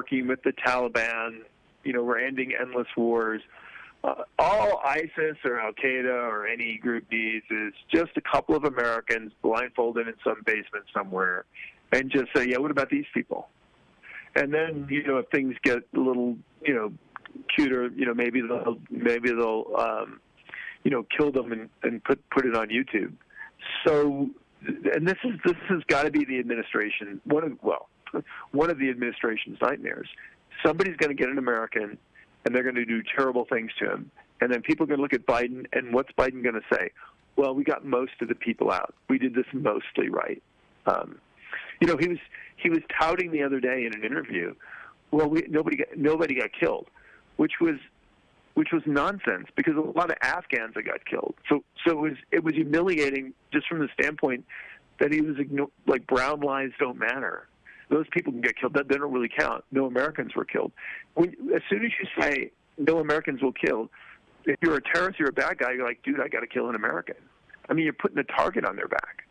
working with the Taliban. We're ending endless wars. All ISIS or Al-Qaeda or any group needs is just a couple of Americans blindfolded in some basement somewhere and just say, yeah, what about these people? And then, if things get a little, cuter, maybe they'll kill them and put it on YouTube. So, and this has got to be the administration, one of the administration's nightmares. Somebody's going to get an American, and they're going to do terrible things to him. And then people are going to look at Biden, and what's Biden going to say? Well, we got most of the people out. We did this mostly right. He was touting the other day in an interview, well, nobody got killed, which was nonsense because a lot of Afghans that got killed. So it was humiliating just from the standpoint that he was like brown lives don't matter. Those people can get killed. They don't really count. No Americans were killed. As soon as you say no Americans were killed, if you're a terrorist, you're a bad guy. You're like, dude, I got to kill an American. I mean, you're putting a target on their back.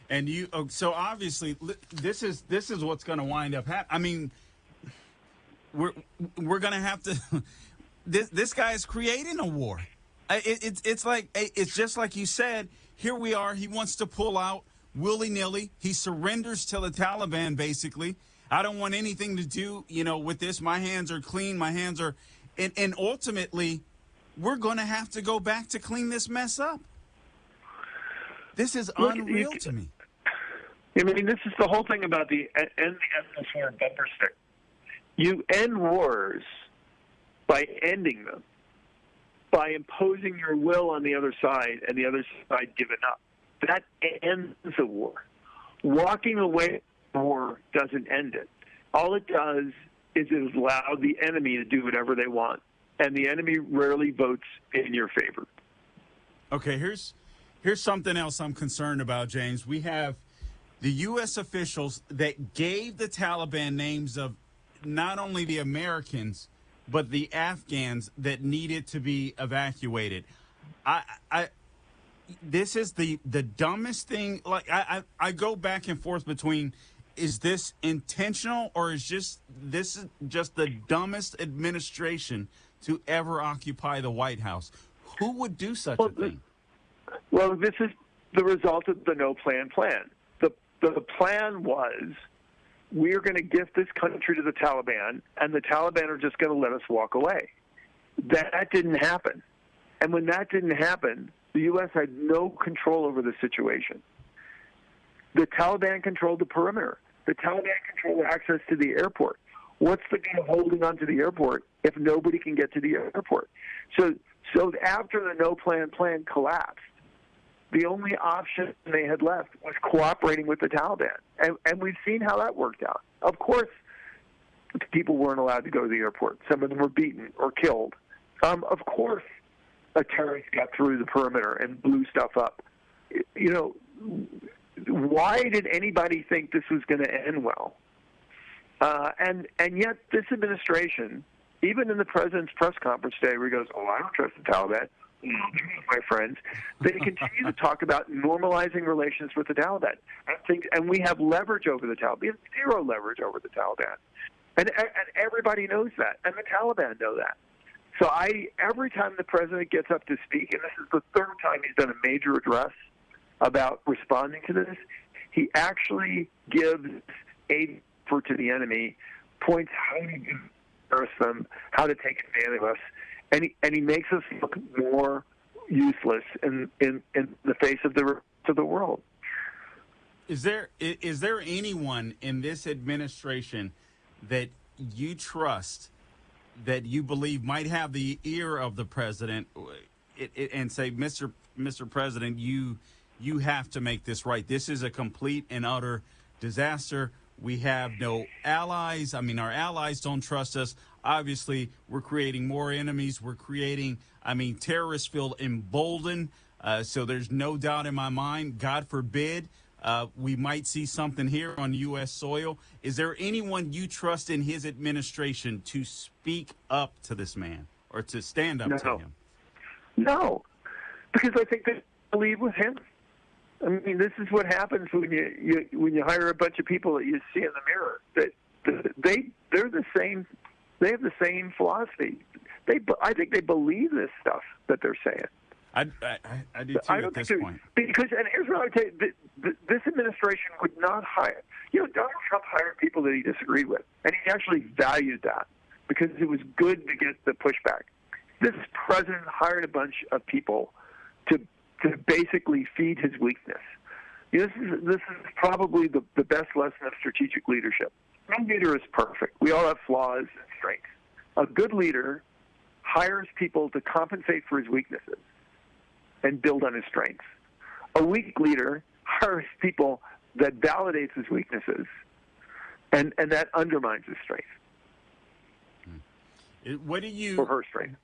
And so obviously, this is what's going to wind up happening. I mean, we're going to have to. This guy is creating a war. It's like it's just like you said. Here we are. He wants to pull out willy-nilly. He surrenders to the Taliban, basically. I don't want anything to do, with this. My hands are clean. My hands are, and ultimately, we're going to have to go back to clean this mess up. This is unreal to me. I mean, this is the whole thing about the end the endless war bumper stick. You end wars by ending them, by imposing your will on the other side and the other side giving up. That ends a war. Walking away from war doesn't end it. All it does is it allows the enemy to do whatever they want, and the enemy rarely votes in your favor. Okay, here's something else I'm concerned about, James. We have the U.S. officials that gave the Taliban names of not only the Americans, but the Afghans that needed to be evacuated. This is the dumbest thing. Like I go back and forth between, is this intentional or is this is just the dumbest administration to ever occupy the White House? Who would do such a thing? Well, this is the result of the no plan plan. The plan was we're going to gift this country to the Taliban, and the Taliban are just going to let us walk away. That didn't happen. And when that didn't happen, the U.S. had no control over the situation. The Taliban controlled the perimeter. The Taliban controlled access to the airport. What's the good of holding on to the airport if nobody can get to the airport? So after the no plan plan collapsed, the only option they had left was cooperating with the Taliban. And we've seen how that worked out. Of course, people weren't allowed to go to the airport. Some of them were beaten or killed. Of course, a terrorist got through the perimeter and blew stuff up. Why did anybody think this was going to end well? And yet this administration, even in the president's press conference today where he goes, I don't trust the Taliban, my friends, they continue to talk about normalizing relations with the Taliban. And we have leverage over the Taliban. We have zero leverage over the Taliban. And everybody knows that. And the Taliban know that. So every time the president gets up to speak, and this is the third time he's done a major address about responding to this, he actually gives aid to the enemy, points how to embarrass them, how to take advantage of us, and he makes us look more useless in the face of the rest of the world. Is there anyone in this administration that you trust, that you believe might have the ear of the president and say, Mr. President, you have to make this right. This is a complete and utter disaster. We have no allies. I mean, our allies don't trust us. Obviously, we're creating more enemies. We're creating, terrorists feel emboldened. So there's no doubt in my mind, God forbid, we might see something here on U.S. soil. Is there anyone you trust in his administration to speak up to this man or to stand up to him? No, because I think they believe with him. I mean, this is what happens when you hire a bunch of people that you see in the mirror. That they're the same. They have the same philosophy. I think they believe this stuff that they're saying. I do too at this point. Because, and here's what I would tell you, this administration would not hire. Donald Trump hired people that he disagreed with, and he actually valued that because it was good to get the pushback. This president hired a bunch of people to basically feed his weakness. This is probably the best lesson of strategic leadership. No leader is perfect. We all have flaws and strengths. A good leader hires people to compensate for his weaknesses and build on his strengths. A weak leader hires people that validates his weaknesses and that undermines his strength. What do you, or her strength.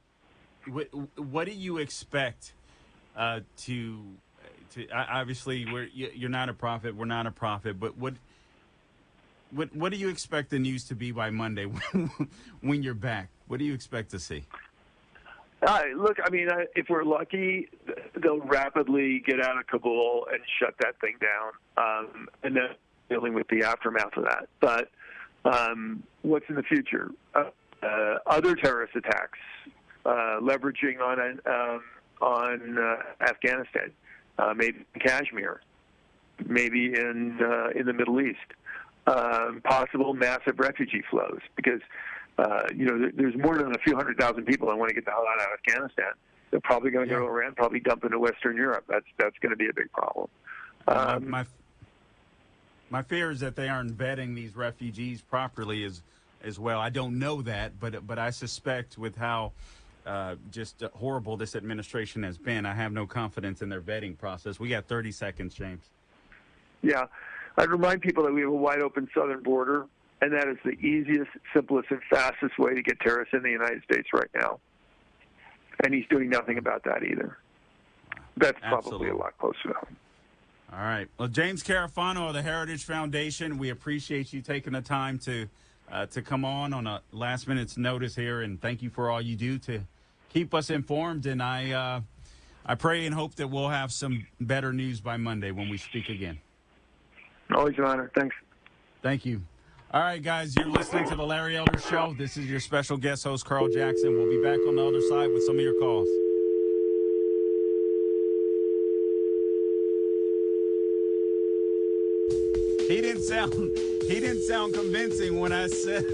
What do you expect to obviously you're not a prophet, we're not a prophet, but what do you expect the news to be by Monday when you're back? What do you expect to see? Look, I mean, if we're lucky, they'll rapidly get out of Kabul and shut that thing down, and then dealing with the aftermath of that. But what's in the future? Other terrorist attacks, leveraging on Afghanistan, maybe in Kashmir, maybe in the Middle East. Possible massive refugee flows because there's more than a few 100,000 people that want to get the hell out of Afghanistan. They're probably going to go to Iran, probably dump into Western Europe. That's going to be a big problem. My fear is that they aren't vetting these refugees properly as well. I don't know that, but I suspect with how just horrible this administration has been, I have no confidence in their vetting process. We got 30 seconds, James. Yeah. I'd remind people that we have a wide open southern border, and that is the easiest, simplest, and fastest way to get terrorists in the United States right now. And he's doing nothing about that either. That's probably a lot closer to home. All right. Well, James Carafano of the Heritage Foundation, we appreciate you taking the time to come on a last minute's notice here, and thank you for all you do to keep us informed. And I pray and hope that we'll have some better news by Monday when we speak again. Always an honor. Thanks. Thank you. All right, guys, you're listening to the Larry Elder Show. This is your special guest host, Carl Jackson. We'll be back on the other side with some of your calls. He didn't sound convincing when I said